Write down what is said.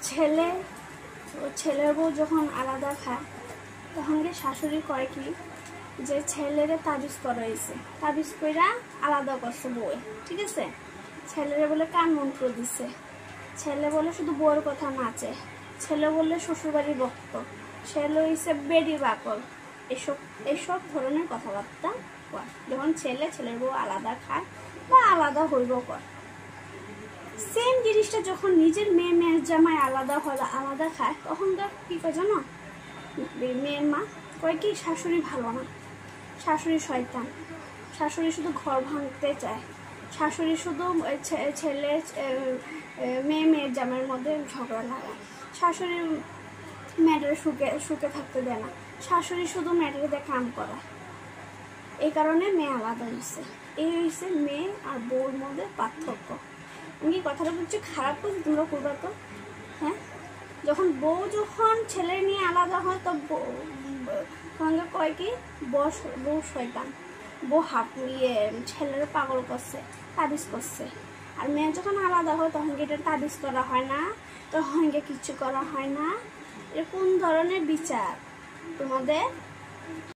ছেলে ছেলের বউ যখন আলাদা খায় তখন কি শাশুড়ি কয় কি যে ছেলেরে তাবিজ করাইছে, তাবিজ কইরা আলাদা করছে বউয়ে, ঠিক আছে। ছেলেরে বলে কান মন্ত্র দিছে, ছেলে বলে শুধু বউয়ের কথা নাচে, ছেলে বললে শ্বশুরবাড়ির ভক্ত, ছেলে হইছে বেডি বাকল, এসব এসব ধরনের কথাবার্তা কয় যখন ছেলের বউ আলাদা খায় বা আলাদা হইব কয়। সেম জিনিসটা যখন নিজের মেয়ের জামাই আলাদা খায় তখন তো কি কয় জানো, মেয়ের মা কয় কি শাশুড়ি ভালো না, শাশুড়ি শয়তান, শাশুড়ি শুধু ঘর ভাঙতে চায়, শাশুড়ি শুধু ছেলে মেয়ের জামাইয়ের মধ্যে ঝগড়া লাগায়, শাশুড়ি মেয়েটার সুখে থাকতে দেয় না, শাশুড়ি শুধু মেয়েটাকে দিয়ে কাম করায়, এই কারণে মেয়ে আলাদা হয়েছে। এই হয়েছে মেয়ে আর বউর মধ্যে পার্থক্য। আমি কথাটা বলছি খারাপ করছি, তোমরা করবা তো। হ্যাঁ, যখন যখন ছেলে নিয়ে আলাদা হয় তো সঙ্গে কয় কি বউ শয়তান, বউ ছেলের পাগল করছে, তাবিজ করছে। আর মেয়ে যখন আলাদা হয় তখন এটা তাবিজ করা হয় না, তখন কিচ্ছু করা হয় না। এর কোন ধরনের বিচার তোমাদের?